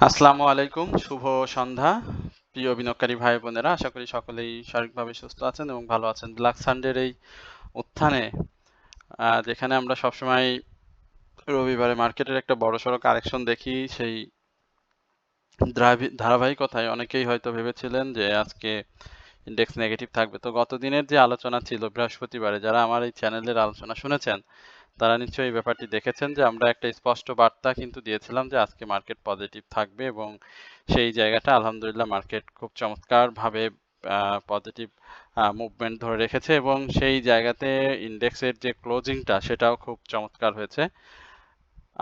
আসসালামু আলাইকুম, শুভ সন্ধ্যা। প্রিয় বিনিয়োগকারী ভাই বোনেরা, আশা করি সকলেই শারীরিকভাবে সুস্থ আছেন এবং ভালো আছেন। ব্ল্যাক সানডের এই উত্থানে যেখানে আমরা সবসময় রবিবারে মার্কেটের একটা বড়সড় কারেকশন দেখি, সেই ধারাবাহিকতায় অনেকেই হয়তো ভেবেছিলেন যে আজকে ইন্ডেক্স নেগেটিভ থাকবে। তো গত দিনের যে আলোচনা ছিল বৃহস্পতিবারে, যারা আমার এই চ্যানেলের আলোচনা শুনেছেন তারা নিশ্চয়ই এই ব্যাপারটি দেখেছেন যে আমরা একটা স্পষ্ট বার্তা কিন্তু দিয়েছিলাম যে আজকে মার্কেট পজিটিভ থাকবে এবং সেই জায়গাটা আলহামদুলিল্লাহ মার্কেট খুব চমৎকারভাবে পজিটিভ মুভমেন্ট ধরে রেখেছে এবং সেই জায়গাতে ইন্ডেক্সের যে ক্লোজিংটা সেটাও খুব চমৎকার হয়েছে।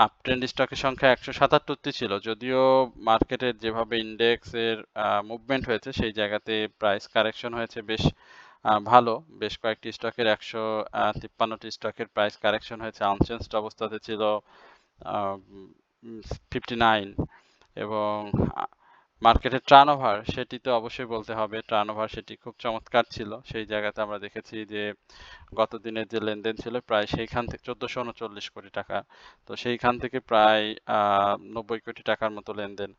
আপট্রেন্ড স্টকের সংখ্যা 177টি ছিল, যদিও মার্কেটের যেভাবে ইন্ডেক্সের মুভমেন্ট হয়েছে সেই জায়গাতে প্রাইস কারেকশন হয়েছে বেশ ভালো। বেশ কয়েকটি স্টকের 153টি স্টকের প্রাইস কারেকশন হয়েছে। আনচেঞ্জড অবস্থাতে ছিল 59 এবং মার্কেটের টার্নওভার সেটি তো অবশ্যই বলতে হবে, টার্নওভার সেটি খুব চমৎকার ছিল। সেই জায়গাতে আমরা দেখেছি যে গত দিনের যে লেনদেন ছিল প্রায় সেইখান থেকে 1439 কোটি টাকা, তো সেইখান থেকে প্রায় 90 কোটি টাকার মতো লেনদেন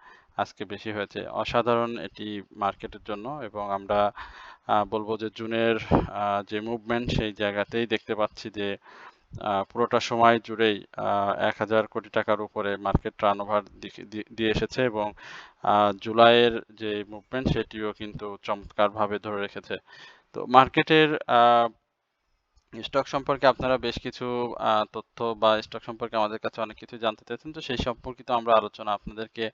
আজকে বেশি হয়েছে। অসাধারণ এটি মার্কেটের জন্য এবং আমরা বলবো যে জুনের যে মুভমেন্ট সেই জায়গাতেই দেখতে পাচ্ছি যে পুরোটা সময় জুড়েই 1000 কোটি টাকার উপরে মার্কেট টার্নওভার দিয়ে এসেছে এবং জুলাইয়ের যে মুভমেন্ট সেটিও কিন্তু চমৎকারভাবে ধরে রেখেছে। তো মার্কেটের স্টক সম্পর্কে আপনারা বেশ কিছু তথ্য বা স্টক সম্পর্কে আমাদের কাছে অনেক কিছু জানতে চাইছেন, তো সেই সম্পর্কিত আমরা আলোচনা আপনাদেরকে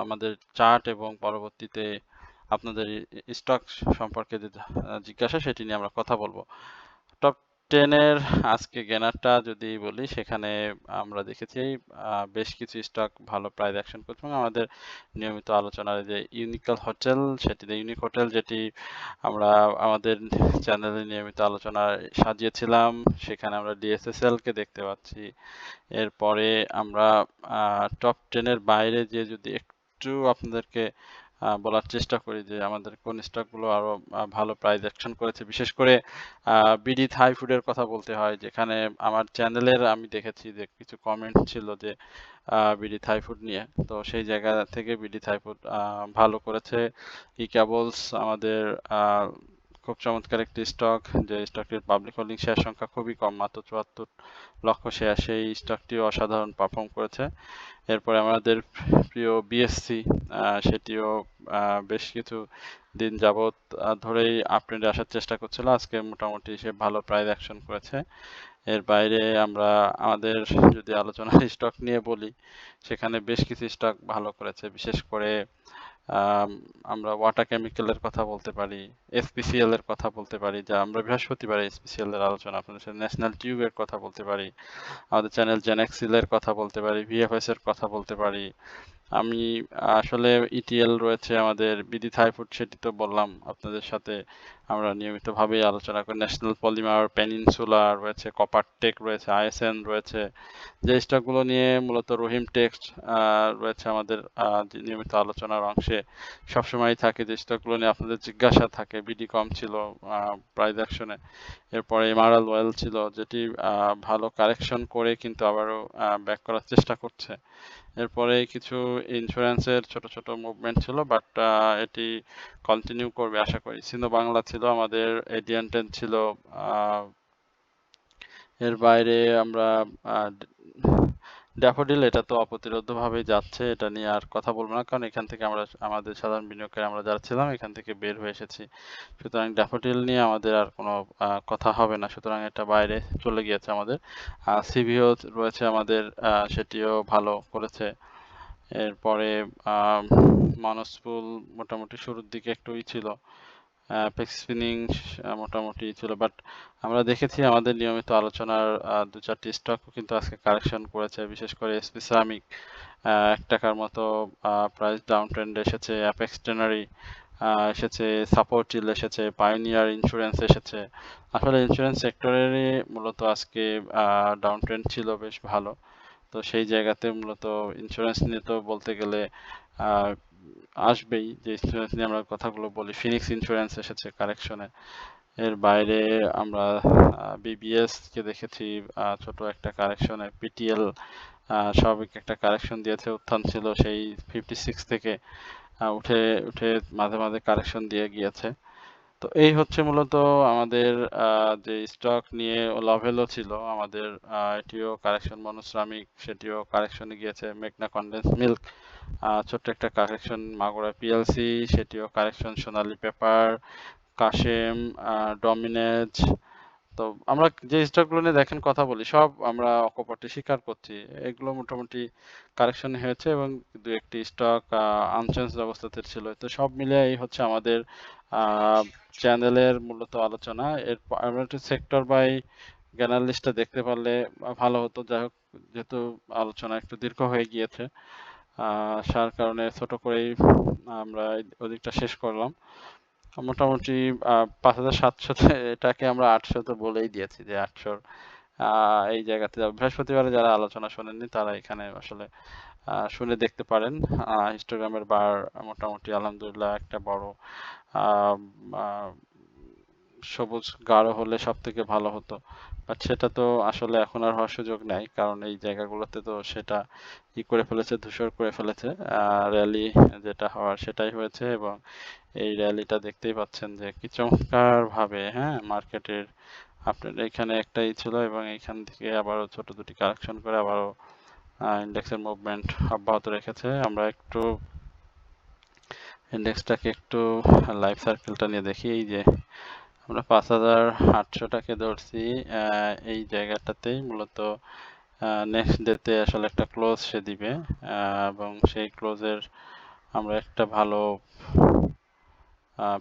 আমাদের চার্ট এবং পরবর্তীতে আপনাদের স্টক সম্পর্কে যে জিজ্ঞাসা সেটি নিয়ে আমরা কথা বলবো। টপ 10 এর আজকে গেনারটা যদি বলি, সেখানে আমরা দেখেছি বেশ কিছু স্টক ভালো প্রাইস অ্যাকশন করছে এবং আমাদের নিয়মিত আলোচনার যে ইউনিক হোটেল যেটি আমরা আমাদের চ্যানেলে নিয়মিত আলোচনায় সাজিয়েছিলাম, সেখানে আমরা ডিএসএসএল কে দেখতে পাচ্ছি। এরপরে আমরা টপ 10 এর বাইরে যে যদি একটু আপনাদেরকে বলার চেষ্টা করি যে আমাদের কোন স্টকগুলো আরো ভালো প্রাইস অ্যাকশন করেছে, বিশেষ করে বিডি থাই ফুডের কথা বলতে হয়, যেখানে আমার চ্যানেলের আমি দেখেছি যে কিছু কমেন্ট ছিল যে বিডি থাই ফুড নিয়ে, তো সেই জায়গা থেকে বিডি থাই ফুড ভালো করেছে। ই কেবলস আমাদের খুব চমৎকার একটি স্টক, যে স্টকটির পাবলিক হোল্ডিং শেয়ার সংখ্যা খুবই কম, মাত্র 74 লক্ষ শেয়ার, সেই স্টকটিও অসাধারণ পারফর্ম করেছে। এরপরে আমাদের প্রিয় বিএসসি, সেটিও বেশ কিছু দিন যাবৎ ধরেই আপট্রেন্ডে আসার চেষ্টা করছিল, আজকে মোটামুটি সে ভালো প্রাইস অ্যাকশন করেছে। এর বাইরে আমরা আমাদের যদি আলোচনার স্টক নিয়ে বলি, সেখানে বেশ কিছু স্টক ভালো করেছে, বিশেষ করে আমরা ওয়াটার কেমিক্যালের কথা বলতে পারি, এসপিসিএল এর কথা বলতে পারি, যা আমরা বৃহস্পতিবার এসপিসিএল এর আলোচনা আপনাদের সাথে, ন্যাশনাল টিউবের কথা বলতে পারি, আমাদের চ্যানেল জেনেক্সিল এর কথা বলতে পারি, ভিএফএস এর কথা বলতে পারি। আমি আসলে ইটিএল রয়েছে আমাদের, বিডি থাইফুড সেটি তো বললাম আপনাদের সাথে, আমরা নিয়মিতভাবেই আলোচনা করি, ন্যাশনাল পলিমার, পেনিনসুলা রয়েছে, কপার টেক রয়েছে, আইএসএন রয়েছে, যে স্টকগুলো নিয়ে মূলত রহিম টেক্সট রয়েছে আমাদের যে নিয়মিত আলোচনার অংশে সবসময় থাকে, যে স্টকগুলো নিয়ে আপনাদের জিজ্ঞাসা থাকে। বিডি কম ছিল প্রাইস অ্যাকশনে, এরপরে এমআরএল ওয়েল ছিল যেটি ভালো কারেকশন করে কিন্তু আবারও ব্যাক করার চেষ্টা করছে। এরপরে কিছু ইন্স্যুরেন্সের ছোট ছোট মুভমেন্ট ছিল, বাট এটি কন্টিনিউ করবে আশা করি। সিনো বাংলা ছিল আমাদের, এডিয়ান টেন ছিল, এর বাইরে আমরা ড্যাফোডিল, এটা তো অপ্রতিরোধ্যভাবেই যাচ্ছে, এটা নিয়ে আর কথা বলবো না, কারণ এখান থেকে আমরা আমাদের সাধারণ বিনিয়োগকারী আমরা যারা ছিলাম এখান থেকে বের হয়ে এসেছি, সুতরাং ড্যাফোডিল নিয়ে আমাদের আর কোনো কথা হবে না, সুতরাং এটা বাইরে চলে গিয়েছে আমাদের। সিভিও রয়েছে আমাদের, সেটিও ভালো করেছে। এরপরে মানসপুল মোটামুটি শুরুর দিকে একটুই ছিল, অ্যাপেক্স স্পিনিং মোটামুটি ছিল, বাট আমরা দেখেছি আমাদের নিয়মিত আলোচনার দু চারটি স্টকও কিন্তু আজকে কারেকশন করেছে, বিশেষ করে এসপি সামিক 1 টাকার মতো প্রাইস ডাউন ট্রেন্ড এসেছে, অ্যাপেক্স টেনারি এসেছে, সাপোর্টিল এসেছে, পায়োনিয়ার ইন্স্যুরেন্স এসেছে। আসলে ইন্স্যুরেন্স সেক্টরেরই মূলত আজকে ডাউন ট্রেন্ড ছিল বেশ ভালো, তো সেই জায়গাতে মূলত ইন্স্যুরেন্স নিয়ে তো বলতে গেলে আহ, আসবেই, যে ইন্স্যুরেন্স নিয়ে আমরা কথাগুলো বলি, ফিনিক্স ইন্স্যুরেন্স এসেছে কারেকশনে। এর বাইরে আমরা বিবিএস কে দেখেছি ছোট একটা কারেকশনে, পিটিএল স্বাভাবিক একটা কারেকশন দিয়েছে, উত্থান ছিল সেই 56 থেকে উঠে উঠে মাঝে মাঝে কারেকশন দিয়ে গিয়েছে। তো এই হচ্ছে মূলত আমাদের যে স্টক নিয়ে লাভেলও ছিল আমাদের, এটিও কারেকশন। মনুশ্রামিক সেটিও কারেকশনে গিয়েছে। মেঘনা কনডেন্স মিল্ক ছোট্ট একটা কারেকশন। মাগুরা পিএলসি সেটিও কারেকশন। সোনালী পেপার, কাশেম, ডমিনেজ। তো আমরা যে স্টকগুলো নিয়ে দেখেন কথা বলি সব আমরা অকপটে স্বীকার করছি, এগুলো মোটামুটি কারেকশন হয়েছে এবং দু একটি স্টক আনচেঞ্জ অবস্থাতে ছিল। তো সব মিলিয়ে এই হচ্ছে আমাদের চ্যানেলের মূলত আলোচনা। এর আমরা একটু সেক্টর বাই জ্ঞানার লিস্টটা দেখতে পারলে ভালো হতো। যাই হোক, যেহেতু আলোচনা একটু দীর্ঘ হয়ে গিয়েছে সার কারণে ছোট করেই আমরা ওদিকটা শেষ করলাম। মোটামুটি 5700 এটাকে আমরা 800 তো বলেই দিয়েছি যে 800 এই জায়গাতে বৃহস্পতিবারে যারা আলোচনা শোনেননি তারা এখানে আসলে শুনে দেখতে পারেন। হিস্টোগ্রামের বার মোটামুটি আলহামদুলিল্লাহ একটা বড় সবুজ গাঢ় হলে সব থেকে ভালো হতো, বাট সেটা তো আসলে এখন আর হওয়ার সুযোগ নাই, কারণ এই জায়গাগুলোতে তো সেটা করে ফেলেছে, ধূসর করে ফেলেছে। র্যালি যেটা হওয়ার সেটাই হয়েছে এবং এই র্যালিটা দেখতেই পাচ্ছেন যে কি চমৎকার ভাবে মার্কেটের আপনার এখানে একটাই ছিল এবং এখান থেকে আবারও ছোট দুটি কারেকশন করে আবারও ইন্ডেক্সের মুভমেন্ট অব্যাহত রেখেছে। আমরা একটু ইন্ডেক্সটাকে একটু লাইফ সার্কেলটা নিয়ে দেখি। এই যে আমরা 5800টাকে ধরছি, এই জায়গাটাতেই মূলত নেক্সট ডেতে আসলে একটা ক্লোজ সে দিবে এবং সেই ক্লোজের আমরা একটা ভালো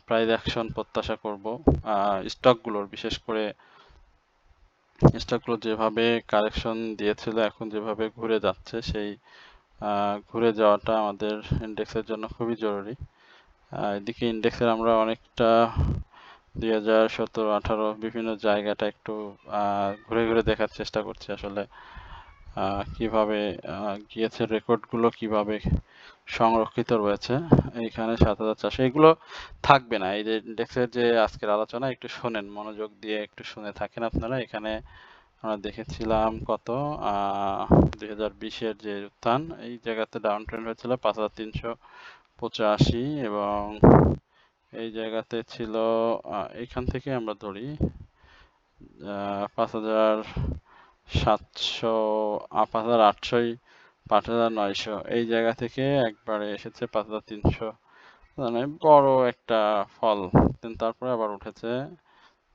প্রাইস অ্যাকশন প্রত্যাশা করব স্টকগুলোর। বিশেষ করে স্টকগুলো যেভাবে কারেকশন দিয়েছিল এখন যেভাবে ঘুরে যাচ্ছে, সেই ঘুরে যাওয়াটা আমাদের ইন্ডেক্সের জন্য খুবই জরুরি। এদিকে ইন্ডেক্সের আমরা অনেকটা 2017-18 বিভিন্ন জায়গাটা একটু ঘুরে ঘুরে দেখার চেষ্টা করছি আসলে কিভাবে গিয়েছে, রেকর্ডগুলো কিভাবে সংরক্ষিত রয়েছে। এইখানে 7400 এগুলো থাকবে না। এই যে ইন্ডেক্সের যে আজকের আলোচনা একটু শোনেন, মনোযোগ দিয়ে একটু শুনে থাকেন আপনারা। এখানে আমরা দেখেছিলাম কত 2020-এর যে উত্থান, এই জায়গাতে ডাউন ট্রেন্ড হয়েছিল 5385 এবং এই জায়গাতে ছিল এখান থেকে আমরা ধরি 5700, 5800, 5900 এই জায়গা থেকে একবারে এসেছে 5300, মানে বড় একটা ফল। তারপরে আবার উঠেছে,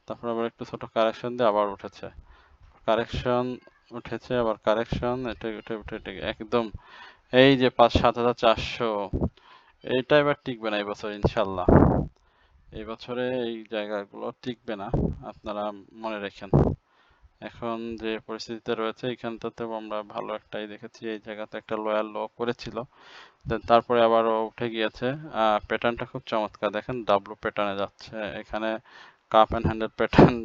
তারপরে আবার একটু ছোট কারেকশন দিয়ে আবার উঠেছে, কারেকশন উঠেছে, আবার কারেকশন, এটা উঠে উঠে উঠে একদম এই যে 5-7400। এইটা এবার টিকবে না এবছর ইনশাল্লাহ। এই বছরে এই জায়গাগুলো টিকবে না, আপনারা মনে রাখেন। এখন যে পরিস্থিতিতে রয়েছে এইখানটাতেও আমরা ভালো একটাই দেখেছি, এই জায়গাতে একটা লোয়ার লো করেছিল, তারপরে আবারও উঠে গিয়েছে। প্যাটার্নটা খুব চমৎকার, দেখেন ডাব্লু প্যাটার্নে যাচ্ছে, এখানে কাপ অ্যান্ড হ্যান্ডেল প্যাটার্ন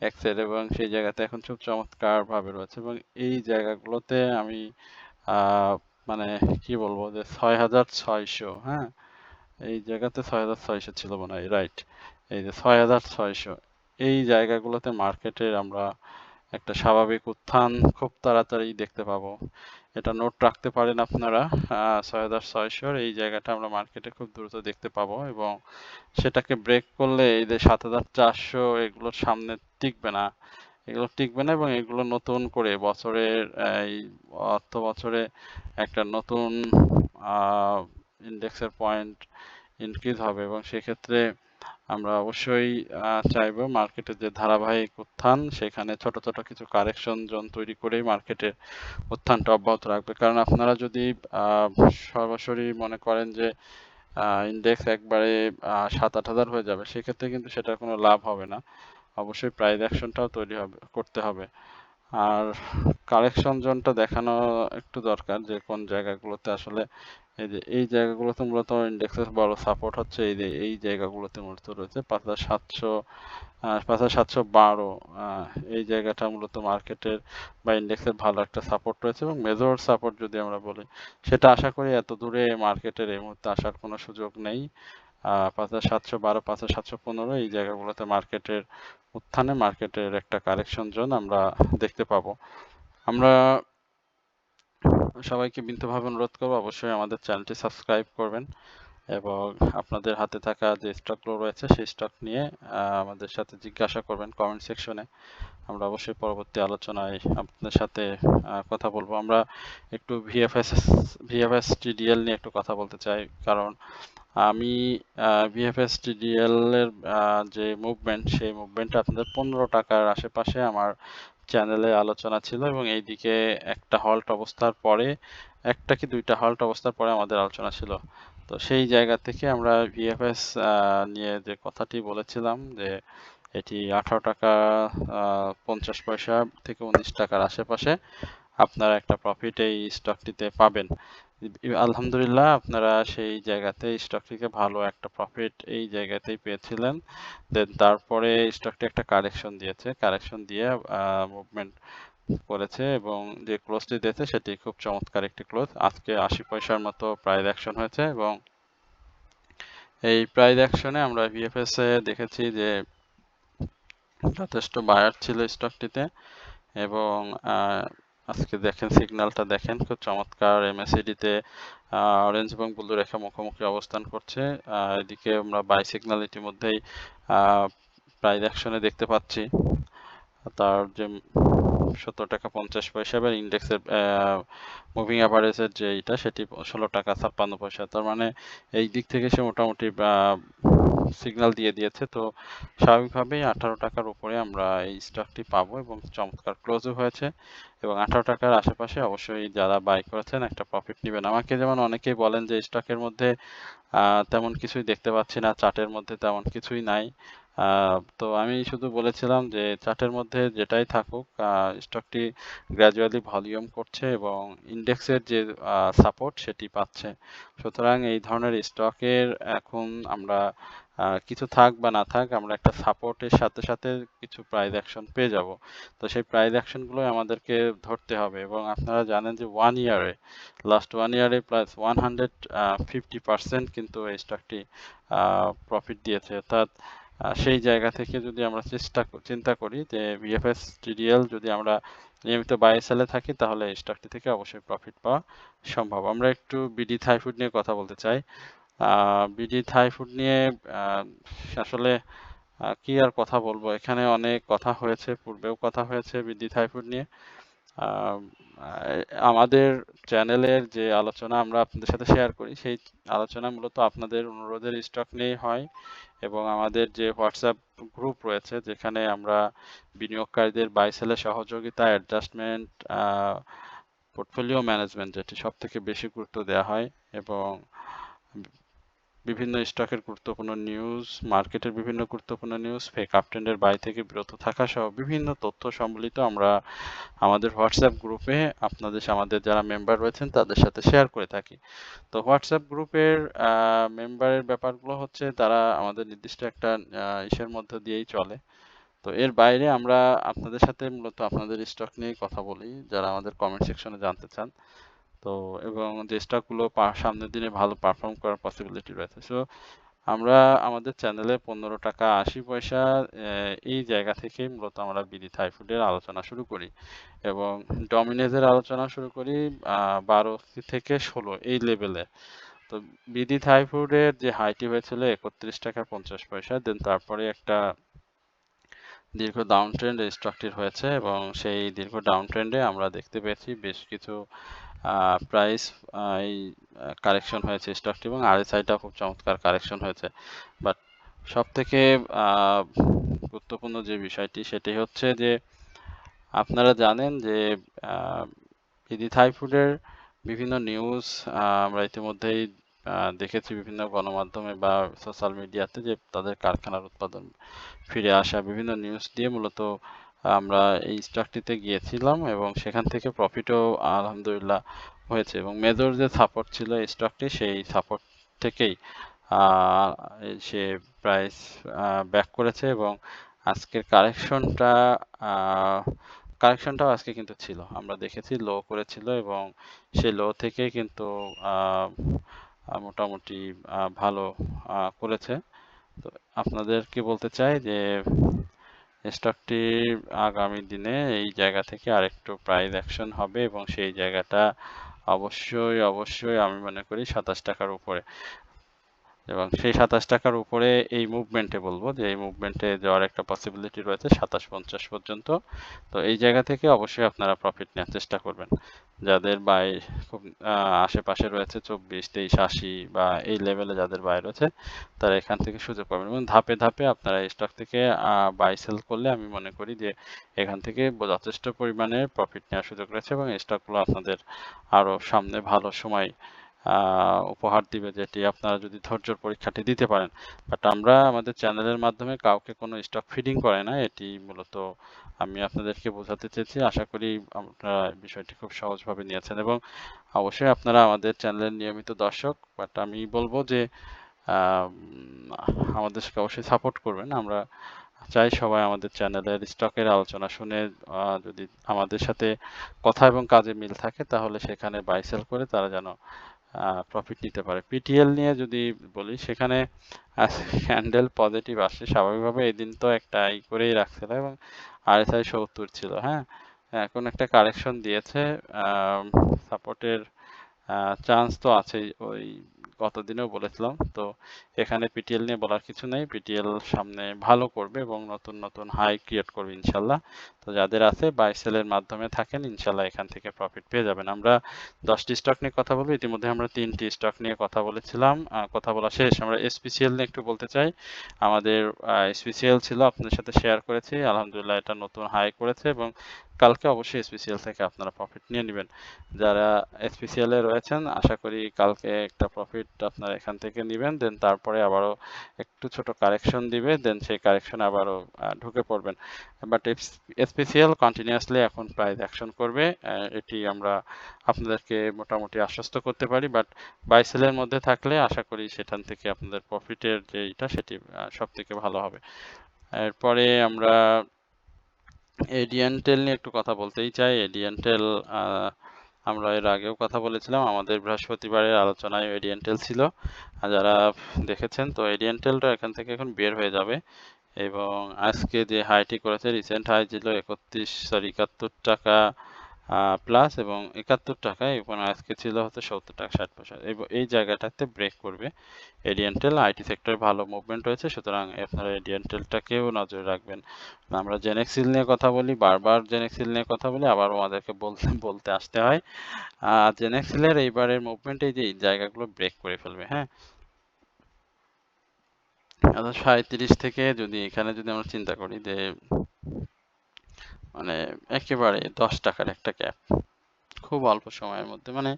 এক্সের এবং সেই জায়গাতে এখন খুব চমৎকার ভাবে রয়েছে। এবং এই জায়গাগুলোতে আমি মানে কি বলবো যে 6600, এই জায়গাতে 6600 ছিল মনে হয়, রাইট। এই যে 6600 এই জায়গাগুলোতে মার্কেটের আমরা একটা স্বাভাবিক উত্থান খুব তাড়াতাড়ি দেখতে পাবো। এটা নোট রাখতে পারেন আপনারা, 6600 এই জায়গাটা আমরা মার্কেটে খুব দ্রুত দেখতে পাবো এবং সেটাকে ব্রেক করলে এই যে 7400 এগুলোর সামনে টিকবে না, এগুলো টিকবে না এবং এগুলো নতুন করে বছরের এই অর্থ বছরে একটা নতুন ইন্ডেক্সের পয়েন্ট ইনক্রিজ হবে এবং সেক্ষেত্রে আমরা অবশ্যই চাইবো মার্কেটের যে ধারাবাহিক উত্থান সেখানে ছোট ছোট কিছু কারেকশন জোন তৈরি করেই মার্কেটের উত্থানটা অব্যাহত রাখবে। কারণ আপনারা যদি সরাসরি মনে করেন যে ইন্ডেক্স একবারে 7-8 হাজার হয়ে যাবে, সেক্ষেত্রে কিন্তু সেটার কোনো লাভ হবে না। অবশ্যই প্রাইস অ্যাকশনটাও তৈরি করতে হবে। আর কারেকশন জোনটা দেখানো একটু দরকার যে কোন জায়গাগুলোতে আসলে এই যে এই জায়গাগুলোতে মূলত ইন্ডেক্সের বড় সাপোর্ট হচ্ছে এই যে এই জায়গাগুলোতে মূলত রয়েছে 5700, 5712, এই জায়গাটা মূলত মার্কেটের বা ইন্ডেক্সের ভালো একটা সাপোর্ট রয়েছে এবং মেজর সাপোর্ট যদি আমরা বলি সেটা আশা করি এত দূরে মার্কেটের এই মুহূর্তে আসার কোনো সুযোগ নেই। 5712, 5715 এই জায়গাগুলোতে মার্কেটের উত্থানে মার্কেটের একটা কারেকশন জোন আমরা দেখতে পাবো। আমরা সবাইকে বিনীতভাবে অনুরোধ করবো অবশ্যই আমাদের চ্যানেলটি সাবস্ক্রাইব করবেন এবং আপনাদের হাতে থাকা যে স্টকগুলো রয়েছে সেই স্টক নিয়ে আমাদের সাথে জিজ্ঞাসা করবেন কমেন্ট সেকশনে। আমরা অবশ্যই পরবর্তী আলোচনায় আপনাদের সাথে কথা বলবো। আমরা একটু ভিএফএস টিডিএল নিয়ে একটু কথা বলতে চাই, কারণ আমি ভিএফএস টিডিএল এর যে মুভমেন্ট, সেই মুভমেন্টটা আপনাদের 15 টাকার আশেপাশে আমার চ্যানেলে আলোচনা ছিল এবং এইদিকে একটা হল্ট অবস্থার পরে, একটা কি দুইটা হল্ট অবস্থার পরে আমাদের আলোচনা ছিল। তো সেই জায়গা থেকে আমরা ভিএফএস নিয়ে যে কথাটি বলেছিলাম যে এটি 18 টাকা 50 পয়সা থেকে 19 টাকার আশেপাশে আপনারা একটা প্রফিট এই স্টকটিতে পাবেন। আলহামদুলিল্লাহ আপনারা সেই জায়গাতে স্টকটিকে ভালো একটা প্রফিট এই জায়গাতেই পেয়েছিলেন। দেন তারপরে স্টকটি একটা কারেকশন দিয়েছে, কারেকশন দিয়ে মুভমেন্ট করেছে এবং যে ক্লোজটি দিয়েছে সেটি খুব চমৎকার একটি ক্লোজ। আজকে 80 পয়সার মতো প্রাইস অ্যাকশন হয়েছে এবং এই প্রাইস অ্যাকশনে আমরা ভিএফএস এ দেখেছি যে যথেষ্ট বায়ার ছিল স্টকটিতে এবং আজকে দেখেন সিগন্যালটা দেখেন খুব চমৎকার। এমএসিডি তে অরেঞ্জ এবং ব্লু রেখা মুখোমুখি অবস্থান করছে। এদিকে আমরা বাই সিগন্যাল ইতিমধ্যেই প্রাইস অ্যাকশনে দেখতে পাচ্ছি। তার যে 17 টাকা 50 পয়সা এবং ইন্ডেক্সের মুভিং অ্যাভারেজের যে এইটা সেটি 16 টাকা 56 পয়সা। তার মানে এই দিক থেকে সে মোটামুটি সিগন্যাল দিয়ে দিয়েছে। তো স্বাভাবিকভাবেই 18 টাকার উপরে আমরা এই স্টকটি পাবো এবং চমৎকার ক্লোজও হয়েছে এবং 18 টাকার আশেপাশে অবশ্যই যারা বাই করেছেন একটা প্রফিট নেবেন। আমাকে যেমন অনেকেই বলেন যে স্টকের মধ্যে তেমন কিছুই দেখতে পাচ্ছি না, চার্টের মধ্যে তেমন কিছুই নাই। তো আমি শুধু বলেছিলাম যে চার্টের মধ্যে যেটাই থাকুক স্টকটি গ্র্যাজুয়ালি ভলিউম করছে এবং ইন্ডেক্সের যে সাপোর্ট সেটি পাচ্ছে। সুতরাং এই ধরনের স্টকের এখন আমরা কিছু থাক বা না থাক আমরা একটা সাপোর্টের সাথে সাথে কিছু প্রাইস অ্যাকশন পেয়ে যাব। তো সেই প্রাইস অ্যাকশনগুলোই আমাদেরকে ধরতে হবে এবং আপনারা জানেন যে লাস্ট 1 ইয়ারে প্লাস 150% কিন্তু এই স্টকটি প্রফিট দিয়েছে। অর্থাৎ সেই জায়গা থেকে যদি আমরা চিন্তা করি যে ভিএফএস টিডিএল যদি আমরা নিয়মিত বাই সেলে থাকি তাহলে এই স্টকটি থেকে অবশ্যই প্রফিট পাওয়া সম্ভব। আমরা একটু বিডি থাই ফুড নিয়ে কথা বলতে চাই। বিডি থাই ফুড নিয়ে আসলে কি আর কথা বলবো, এখানে অনেক কথা হয়েছে, পূর্বেও কথা হয়েছে বিডি থাই ফুড নিয়ে। আমাদের চ্যানেলের যে আলোচনা আমরা আপনাদের সাথে শেয়ার করি সেই আলোচনা মূলত আপনাদের অনুরোধের স্টক নিয়েই হয় এবং আমাদের যে হোয়াটসঅ্যাপ গ্রুপ রয়েছে যেখানে আমরা বিনিয়োগকারীদের বাই সেলে সহযোগিতা, অ্যাডজাস্টমেন্ট, পোর্টফোলিও ম্যানেজমেন্ট যেটি সব থেকে বেশি গুরুত্ব দেওয়া হয় এবং বিভিন্ন স্টকের গুরুত্বপূর্ণ নিউজ, মার্কেটের বিভিন্ন গুরুত্বপূর্ণ নিউজ, ফেক আপট্রেন্ডের বাই থেকে বিরত থাকা সহ বিভিন্ন তথ্য সম্বলিত আমরা আমাদের হোয়াটসঅ্যাপ গ্রুপে আমাদের যারা মেম্বার রয়েছেন তাদের সাথে শেয়ার করে থাকি। তো হোয়াটসঅ্যাপ গ্রুপের মেম্বারের ব্যাপারগুলো হচ্ছে তারা আমাদের নির্দিষ্ট একটা ইসের মধ্যে দিয়েই চলে। তো এর বাইরে আমরা আপনাদের সাথে মূলত আপনাদের স্টক নিয়ে কথা বলি যারা আমাদের কমেন্ট সেকশনে জানতে চান। তো এবং যে স্টকগুলো সামনের দিনে ভালো পারফর্ম করার পসিবিলিটি রয়েছে। সো আমরা আমাদের চ্যানেলে 15 টাকা 80 পয়সা এই জায়গা থেকেই মূলত আমরা বিডি থাই ফুডের আলোচনা শুরু করি এবং ডমিনেজের আলোচনা শুরু করি 12 থেকে 16 এই লেভেলে। তো বিডি থাই ফুডের যে হাইটি হয়েছিল 31 টাকা 50 পয়সা, দেন তারপরে একটা দীর্ঘ ডাউন ট্রেন্ড এই স্টকটির হয়েছে এবং সেই দীর্ঘ ডাউন ট্রেন্ডে আমরা দেখতে পেয়েছি বেশ কিছু প্রাইস এই কারেকশন হয়েছে স্টকটি এবং আরএসআইটাও খুব চমৎকার কারেকশন হয়েছে। বাট সব থেকে গুরুত্বপূর্ণ যে বিষয়টি সেটি হচ্ছে যে আপনারা জানেন যে বিডি থাই ফুডের বিভিন্ন নিউজ আমরা ইতিমধ্যেই দেখেছি বিভিন্ন গণমাধ্যমে বা সোশ্যাল মিডিয়াতে যে তাদের কারখানার উৎপাদন ফিরে আসা বিভিন্ন নিউজ দিয়ে মূলত আমরা এই স্টকটিতে গিয়েছিলাম এবং সেখান থেকে প্রফিটও আলহামদুলিল্লাহ হয়েছে এবং মেজর যে সাপোর্ট ছিল এই স্টকটি সেই সাপোর্ট থেকেই সে প্রাইস ব্যাক করেছে এবং আজকের কারেকশনটাও আজকে কিন্তু ছিল, আমরা দেখেছি লো করেছিল এবং সেই লো থেকে কিন্তু মোটামুটি ভালো করেছে। তো আপনাদেরকে বলতে চাই যে স্টকটি আগামী দিনে এই জায়গা থেকে আরেকটু প্রাইস অ্যাকশন হবে এবং সেই জায়গাটা অবশ্যই আমি মনে করি 27 টাকার উপরে, এবং সেই 27 টাকার উপরে এই মুভমেন্টে বলবো যে এই মুভমেন্টে যাওয়ার একটা পসিবিলিটি রয়েছে 27.50 পর্যন্ত। তো এই জায়গা থেকে অবশ্যই আপনারা প্রফিট নেওয়ার চেষ্টা করবেন। যাদের বাই খুব আশেপাশে রয়েছে 24, 23, 80 বা এই লেভেলে যাদের বাই রয়েছে তারা এখান থেকে সুযোগ পাবেন, এবং ধাপে ধাপে আপনারা এই স্টক থেকে বাই সেল করলে আমি মনে করি যে এখান থেকে যথেষ্ট পরিমাণে প্রফিট নেওয়ার সুযোগ রয়েছে এবং এই স্টকগুলো আপনাদের আরো সামনে ভালো সময় উপহার দিবে, যেটি আপনারা যদি ধৈর্যের পরীক্ষাটি দিতে পারেন। বাট আমরা আমাদের চ্যানেলের মাধ্যমে কাউকে কোনো স্টক ফিডিং করে না, এটি মূলত আমি আপনাদেরকে বোঝাতে চেয়েছি। আশা করি আপনারা বিষয়টি খুব সহজভাবে নিয়েছেন এবং অবশ্যই আপনারা আমাদের চ্যানেলের নিয়মিত দর্শক। বাট আমি বলবো যে আমাদেরকে অবশ্যই সাপোর্ট করবেন। আমরা চাই সবাই আমাদের চ্যানেলের স্টকের আলোচনা শুনে যদি আমাদের সাথে কথা এবং কাজে মিল থাকে তাহলে সেখানে বাই সেল করে তারা যেন প্রফিট নিতে পারে। পিটিএল নিয়ে যদি বলি, সেখানে ক্যান্ডেল পজিটিভ আসছে স্বাভাবিকভাবে। এই দিন তো একটা করেই রাখছিল এবং আরএসআই 70 ছিল, হ্যাঁ। এখন একটা কারেকশন দিয়েছে, সাপোর্টের চান্স তো আছেই, ওই গতদিনেও বলেছিলাম। তো এখানে পিটিএল নিয়ে বলার কিছু নেই, পিটিএল সামনে ভালো করবে এবং নতুন নতুন হাই ক্রিয়েট করবে ইনশাল্লাহ। তো যাদের আছে বাই সেলের মাধ্যমে থাকেন ইনশাল্লাহ এখান থেকে প্রফিট পেয়ে যাবেন। আমরা 10টি স্টক নিয়ে কথা বলবো, ইতিমধ্যে আমরা 3টি স্টক নিয়ে কথা বলেছিলাম, কথা বলা শেষ। আমরা এসপিসিএল নিয়ে একটু বলতে চাই। আমাদের এসপিসিএল ছিল, আপনাদের সাথে শেয়ার করেছি, আলহামদুলিল্লাহ এটা নতুন হাই করেছে এবং কালকে অবশ্যই এসপিসিএল থেকে আপনারা প্রফিট নিয়ে নেবেন। যারা এসপিসিএল এ রয়েছেন আশা করি কালকে একটা প্রফিট আপনারা এখান থেকে নেবেন, দেন তারপরে আবারও একটু ছোট কারেকশন দিবে, দেন সেই কারেকশনে আবারও ঢুকে পড়বেন। বাট এসপিসিএল কন্টিনিউয়াসলি এখন প্রাইস অ্যাকশন করবে, এটি আমরা আপনাদেরকে মোটামুটি আশ্বস্ত করতে পারি। বাট বাই সেলের মধ্যে থাকলে আশা করি সেখান থেকে আপনাদের প্রফিটের যেটা সেটি সব থেকে ভালো হবে। এরপরে আমরা এডিএনটেল নিয়ে একটু কথা বলতেই চাই। এডিএনটেল আমরা এর আগেও কথা বলেছিলাম, আমাদের বৃহস্পতিবারের আলোচনায় এডিএনটেল ছিল, যারা দেখেছেন। তো এডিএনটেলটা এখান থেকে এখন বের হয়ে যাবে এবং আজকে যে হাইটি করেছে, রিসেন্ট হাই ছিল 71 টাকা প্লাস এবং 71 টাকায়, এবং আজকে ছিল হচ্ছে 70 টাকা 60 পয়সা। এই জায়গাটাতে ব্রেক করবে এডিএনটেল। আইটি সেক্টরে ভালো মুভমেন্ট হয়েছে, সুতরাং আপনারা এডিএনটেলটাকেও নজরে রাখবেন। আমরা জেনেক্সিল নিয়ে কথা বলি, বারবার জেনেক্সিল নিয়ে কথা বলি, আবার আমাদেরকে বলতে আসতে হয়। জেনেক্সিলের এইবারের মুভমেন্ট এই যে এই জায়গাগুলো ব্রেক করে ফেলবে, হ্যাঁ। 37 থেকে যদি এখানে যদি আমরা চিন্তা করি যে মানে একেবারে 10 টাকার একটা গ্যাপ খুব অল্প সময়ের মধ্যে, মানে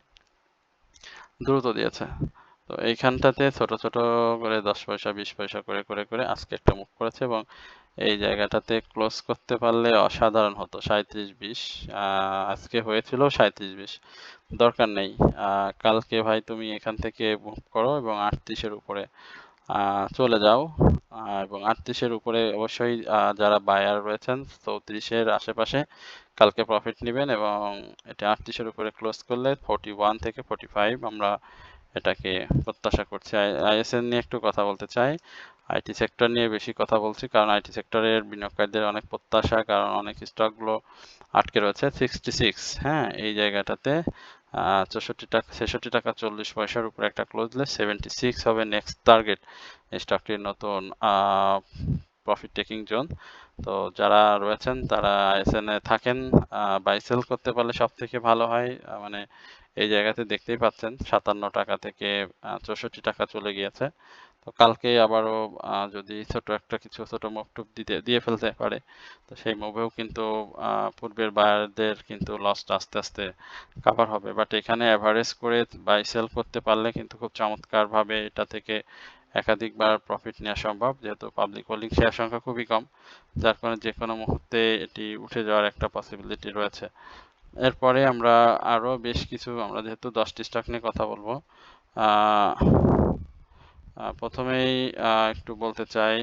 দ্রুত দিয়েছে। তো এইখানটাতে ছোট ছোট করে 10 পয়সা 20 পয়সা করে করে করে আজকে একটা মুভ করেছে এবং এই জায়গাটাতে ক্লোজ করতে পারলে অসাধারণ হতো। 37.20 আজকে হয়েছিল 37.20, দরকার নেই। কালকে ভাই তুমি এখান থেকে মুভ করো এবং 38-এর উপরে চলে যাও, এবং 38-এর উপরে অবশ্যই যারা বায়ার রয়েছেন 34-এর আশেপাশে কালকে প্রফিট নেবেন এবং এটা 38-এর উপরে ক্লোজ করলে 41 থেকে 45 আমরা এটাকে প্রত্যাশা করছি। আইএসএন নিয়ে একটু কথা বলতে চাই। আইটি সেক্টর নিয়ে বেশি কথা বলছি কারণ আইটি সেক্টরের বিনিয়োগকারীদের অনেক প্রত্যাশা, কারণ অনেক স্টকগুলো আটকে রয়েছে 66, হ্যাঁ। এই জায়গাটাতে 66 টাকা 40 পয়সার উপরে একটা ক্লোজ দিলে 76 হবে নেক্সট টার্গেট, স্টকটির নতুন প্রফিট টেকিং জোন। তো যারা রয়েছেন তারা আইএসএন এ থাকেন, বাই সেল করতে পারলে সব থেকে ভালো হয়। মানে এই জায়গাতে দেখতেই পাচ্ছেন 57 টাকা থেকে 64 টাকা চলে গিয়েছে। তো কালকে আবারও যদি ছোট একটা কিছু ছোট মুভ টুভ দিয়ে ফেলতে পারে, তো সেই মুভেও কিন্তু পূর্বের বায়ারদের কিন্তু লসটা আস্তে আস্তে কাভার হবে। বাট এখানে অ্যাভারেজ করে বাই সেল করতে পারলে কিন্তু খুব চমৎকার ভাবে এটা থেকে একাধিকবার প্রফিট নেওয়া সম্ভব, যেহেতু পাবলিক হোল্ডিং শেয়ার সংখ্যা খুবই কম, যার কারণে যে কোনো মুহূর্তে এটি উঠে যাওয়ার একটা পসিবিলিটি রয়েছে। এরপরে আমরা আরো বেশ কিছু, আমরা যেহেতু 10টি স্টক নিয়ে কথা বলবো, প্রথমেই একটু বলতে চাই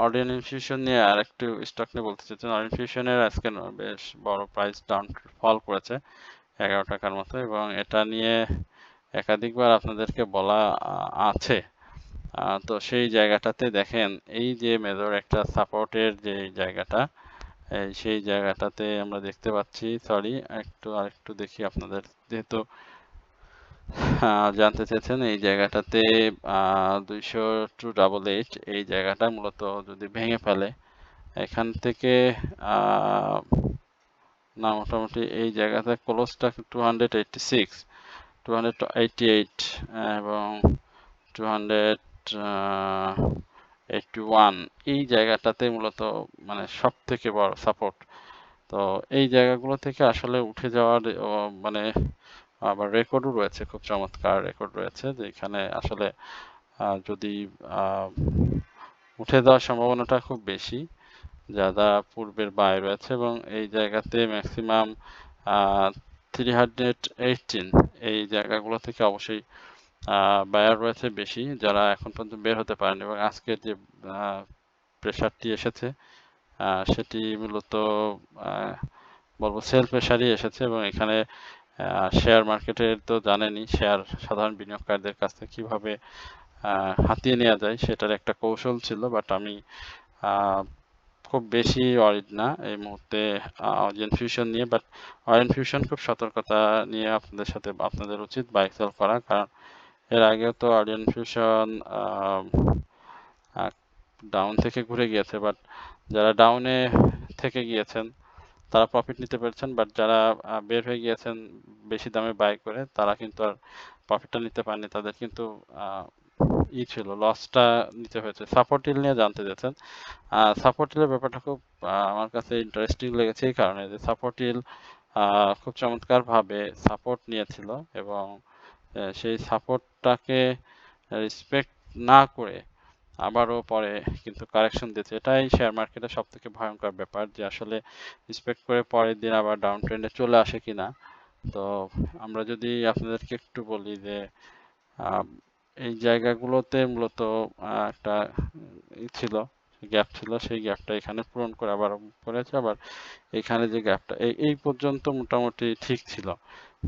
অরিয়ন ইনফিউশন নিয়ে, আর একটু স্টক নিয়ে বলতে চাচ্ছেন। অরিয়ন ইনফিউশনের আজকে বেশ বড় প্রাইস ডাউন ফল করেছে 11 টাকার মতো, এবং এটা নিয়ে একাধিকবার আপনাদেরকে বলা আছে। তো সেই জায়গাটাতে দেখেন এই যে মেজর একটা সাপোর্টের যে জায়গাটা, সেই জায়গাটাতে আমরা দেখতে পাচ্ছি, সরি আরেকটু দেখি আপনাদের যেহেতু জানতে চেয়েছেন, এই জায়গাটাতে 200-288 এই জায়গাটা মূলত যদি ভেঙে ফেলে এখান থেকে না, মোটামুটি এই জায়গাতে ক্লোজটা 286, 288 এবং 281 এই জায়গাটাতে মূলত মানে সব থেকে বড় সাপোর্ট। তো এই জায়গাগুলো থেকে আসলে উঠে যাওয়ার মানে আবার রেকর্ডও রয়েছে, খুব চমৎকার রেকর্ড রয়েছে, যে এখানে আসলে যদি উঠে যাওয়ার সম্ভাবনাটা খুব বেশি, যা পূর্বের বাই রয়েছে, এবং এই জায়গাতে ম্যাক্সিমাম 318 এই জায়গাগুলো থেকে অবশ্যই বায়ার রয়েছে বেশি, যারা এখন পর্যন্ত বের হতে পারেন, এবং আজকের যে প্রেশারটি এসেছে সেটি মূলত বলবো সেল প্রেশারই এসেছে। এবং এখানে শেয়ার মার্কেটের তো জানেনই, শেয়ার সাধারণ বিনিয়োগকারীদের কাছ থেকে কিভাবে হাতিয়ে নেওয়া যায় সেটার একটা কৌশল ছিল, বাট আমি খুব বেশি ওয়ারিড না এই মুহূর্তে অরিয়ন ফিউশন নিয়ে। বাট অরিয়ন ফিউশন খুব সতর্কতা নিয়ে আপনাদের উচিত বাই সেল করা, কারণ এর আগেও তো অরিয়ন ফিউশন ডাউন থেকে ঘুরে গিয়েছে, বাট যারা ডাউনে থেকে গিয়েছেন তারা প্রফিট নিতে পেরেছেন, বাট যারা বের হয়ে গিয়েছেন বেশি দামে বাই করে তারা কিন্তু আর প্রফিটটা নিতে পারেনি, তাদের কিন্তু ছিল, লসটা নিতে হয়েছে। সাপোর্ট হিল নিয়ে জানতে চাচ্ছেন, সাপোর্ট হিলের ব্যাপারটা খুব আমার কাছে ইন্টারেস্টিং লেগেছে এই কারণে যে সাপোর্ট হিল খুব চমৎকার ভাবে সাপোর্ট নিয়েছিল, এবং সেই সাপোর্টটাকে রেসপেক্ট না করে আবারও পরে কিন্তু কারেকশন দিয়েছে। এটাই শেয়ার মার্কেটের সব থেকে ভয়ঙ্কর ব্যাপার, যে আসলে রেসপেক্ট করে পরের দিন আবার ডাউন ট্রেন্ডে চলে আসে কিনা। তো আমরা যদি আপনাদেরকে একটু বলি যে এই জায়গাগুলোতে মূলত একটা ছিল, গ্যাপ ছিল, সেই গ্যাপটা এখানে পূরণ করে আবার করেছে। আবার এখানে যে গ্যাপটা এই পর্যন্ত মোটামুটি ঠিক ছিল,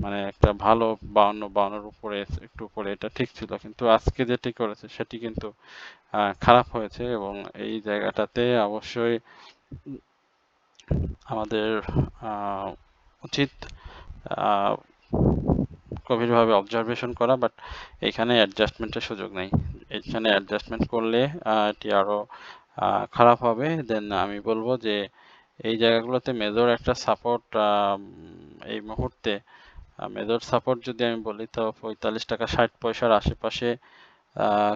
মানে একটা ভালো 52-52 উপরে একটু উপরে এটা ঠিক ছিল, কিন্তু আজকে যেটি করেছে সেটি কিন্তু খারাপ হয়েছে। এবং এই জায়গাটাতে অবশ্যই আমাদের উচিত গভীরভাবে অবজারভেশন করা, বাট এখানে অ্যাডজাস্টমেন্টের সুযোগ নেই। এখানে অ্যাডজাস্টমেন্ট করলে এটি আরো খারাপ হবে। দেন আমি বলবো যে এই জায়গাগুলোতে মেজর একটা সাপোর্ট এই মুহূর্তে, মেজর সাপোর্ট যদি আমি বলি তো 45 টাকা 60 পয়সার আশেপাশে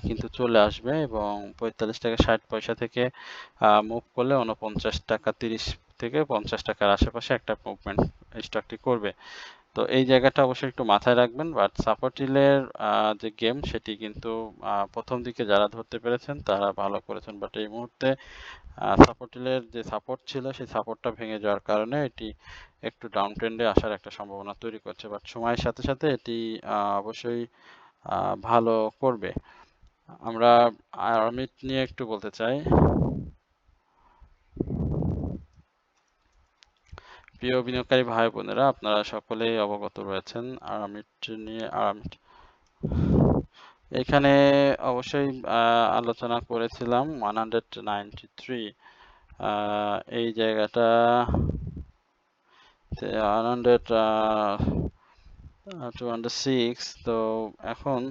কিন্তু চলে আসবে, এবং 45 টাকা 60 পয়সা থেকে মুভ করলে 49 টাকা 30 থেকে 50 টাকার আশেপাশে একটা মুভমেন্ট স্টকটি করবে। তো এই জায়গাটা অবশ্যই একটু মাথায় রাখবেন। বাট সাপোর্ট হিলের যে গেম সেটি কিন্তু প্রথম দিকে যারা ধরতে পেরেছেন তারা ভালো করেছেন, বাট এই মুহূর্তে সাপোর্ট হিলের যে সাপোর্ট ছিল সেই সাপোর্টটা ভেঙে যাওয়ার কারণে এটি একটু ডাউন ট্রেন্ডে আসার একটা সম্ভাবনা তৈরি করছে, বাট সময়ের সাথে সাথে এটি অবশ্যই ভালো করবে। আমরা আর্মিট নিয়ে একটু বলতে চাই। প্রিয় বিনিয়োগকারী ভাই বোনেরা, আপনারা সকলেই অবগত রয়েছেন আর্মিট নিয়ে। এখানে অবশ্যই আলোচনা করেছিলাম 193 এই জায়গাটা 206। তো এখন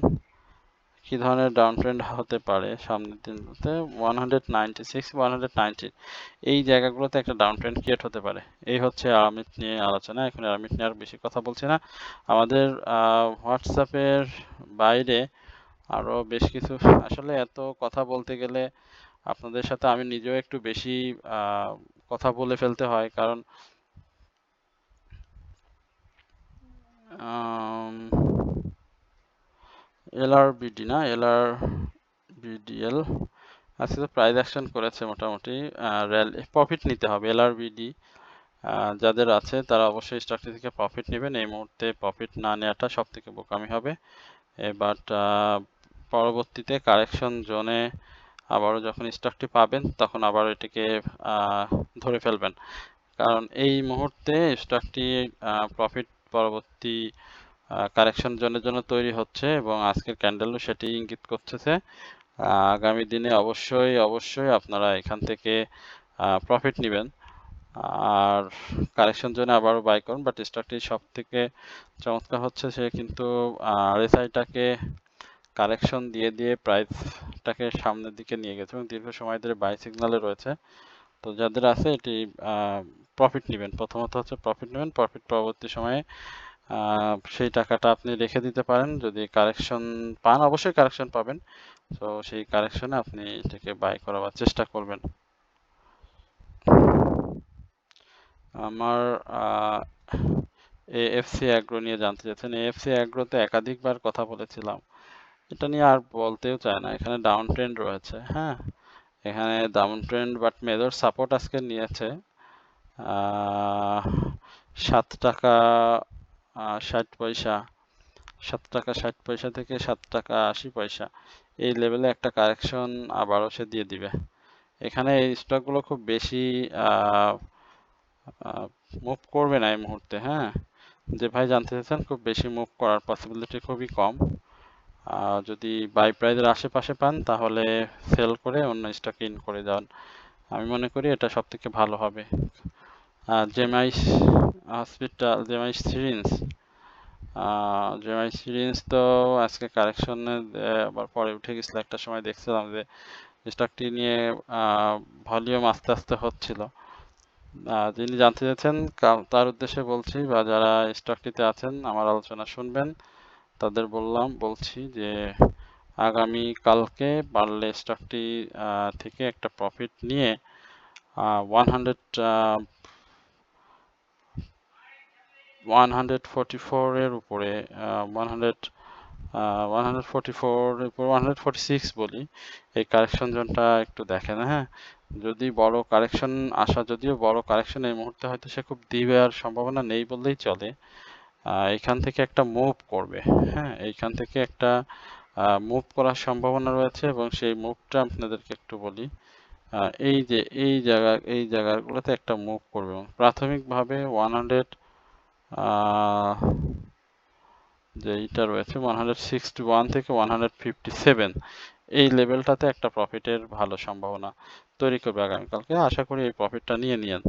কি ধরনের ডাউন ট্রেন্ড হতে পারে সামনের দিনগুলোতে? 196, 190 এই জায়গাগুলোতে একটা ডাউন ট্রেন্ড ক্রিয়েট হতে পারে। এই হচ্ছে আর্মিট নিয়ে আলোচনা। এখন আর্মিট নিয়ে আর বেশি কথা বলছি না। আমাদের হোয়াটসঅ্যাপের বাইরে আরো বেশ কিছু, আসলে এত কথা বলতে গেলে আপনাদের সাথে আমি নিজেও একটু বেশি কথা বলে ফেলতে হয়, কারণ এলআরবিডি না, এলআরবিডিএল আজকে তো প্রাইস অ্যাকশন করেছে মোটামুটি, প্রফিট নিতে হবে। এলআরবিডি যাদের আছে তারা অবশ্যই স্টকটি থেকে প্রফিট নেবেন। এই মুহূর্তে প্রফিট না নেওয়াটা সব থেকে বোকামি হবে। বাট পরবর্তীতে কারেকশন জোনে আবারও যখন স্টকটি পাবেন তখন আবার এটিকে ধরে ফেলবেন, কারণ এই মুহূর্তে স্টকটি প্রফিট পরবর্তী কারেকশন জোনের জন্য তৈরি হচ্ছে, এবং আজকের ক্যান্ডেলও সেটি ইঙ্গিত করতেছে। আগামী দিনে অবশ্যই অবশ্যই আপনারা এখান থেকে প্রফিট নেবেন আর কারেকশন জন্য আবারও বাই করুন। বাট স্টকটি সব থেকে চমৎকার হচ্ছে সে কিন্তু আরএসআইটাকে কারেকশন দিয়ে দিয়ে প্রাইসটাকে সামনের দিকে নিয়ে গেছে এবং দীর্ঘ সময় ধরে বাই সিগনালে রয়েছে। তো যাদের আছে এটি প্রফিট নেবেন, প্রথমত হচ্ছে প্রফিট নেবেন, প্রফিট পরবর্তী সময়ে সেই টাকাটা আপনি রেখে দিতে পারেন। যদি কারেকশন পান, অবশ্যই কারেকশন পাবেন, তো সেই কারেকশনে আপনি এটাকে বাই করার চেষ্টা করবেন। আমার এএফসি অ্যাগ্রো নিয়ে জানতে চাচ্ছেন। এএফসি অ্যাগ্রোতে একাধিকবার কথা বলেছিলাম, এটা নিয়ে আর বলতেও চায় না। এখানে ডাউন ট্রেন্ড রয়েছে, হ্যাঁ এখানে down trend, but major support আজকে নিয়েছে 7 টাকা 60 পয়সা, 7 টাকা 60 পয়সা থেকে 7 টাকা 80 পয়সা, এই লেভেলে একটা কারেকশন আবারও সে দিয়ে দিবে। এখানে এই স্টকগুলো খুব বেশি মুভ করবে না এই মুহূর্তে। হ্যাঁ, যে ভাই জানতে চাচ্ছেন, খুব বেশি মুভ করার পসিবিলিটি খুবই কম। যদি বাই প্রাইসের আশেপাশে পান তাহলে সেল করে অন্য স্টকে ইন করে যান। আমি মনে করি এটা সব থেকে ভালো হবে। জেমআই হসপিটাল, জেমআই সিরিঞ্জ, জেমআই সিরিঞ্জ তো আজকে কারেকশনে আবার পরে উঠে গেছিল। একটা সময় দেখছিলাম যে স্টকটি নিয়ে ভলিউম আস্তে আস্তে হচ্ছিল। যিনি জানতে চাচ্ছেন তার উদ্দেশ্যে বলছি, বা যারা স্টকটিতে আছেন আমার আলোচনা শুনবেন তাদের বলছি যে আগামী কালকে পারলে স্টকটি থেকে একটা প্রফিট নিয়ে 144 এর উপরে 144 এর উপর 146 বলি, এই কারেকশন জোনটা একটু দেখেন। হ্যাঁ, যদি বড় কারেকশন আসা, যদিও বড় কারেকশন এই মুহূর্তে হয়তো সে খুব দিবে আর সম্ভাবনা নেই বললেই চলে। এখান থেকে একটা মুভ করবে, হ্যাঁ এইখান থেকে একটা মুভ করার সম্ভাবনা রয়েছে এবং সেই মুভটা আপনাদেরকে একটু বলি। এই যে এই জায়গাগুলোতে একটা মুভ করবে এবং প্রাথমিকভাবে 100 যে এইটা রয়েছে 161 থেকে 157, এই লেভেলটাতে একটা প্রফিটের ভালো সম্ভাবনা তৈরি করবে আগামীকালকে। আশা করি এই প্রফিটটা নিয়ে নিয়েন।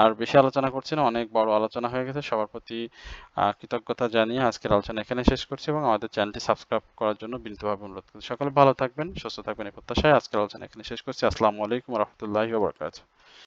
আর বেশি আলোচনা করছি না, অনেক বড় আলোচনা হয়ে গেছে। সবার প্রতি কৃতজ্ঞতা জানিয়ে আজকের আলোচনা এখানে শেষ করছি এবং আমাদের চ্যানেলটি সাবস্ক্রাইব করার জন্য বিনীতভাবে অনুরোধ করছি। সকলে ভালো থাকবেন, সুস্থ থাকবেন এই প্রত্যাশায় আজকের আলোচনা এখানে শেষ করছি। আসসালামু আলাইকুম ওয়া রাহমাতুল্লাহি ওয়া বারাকাতুহু।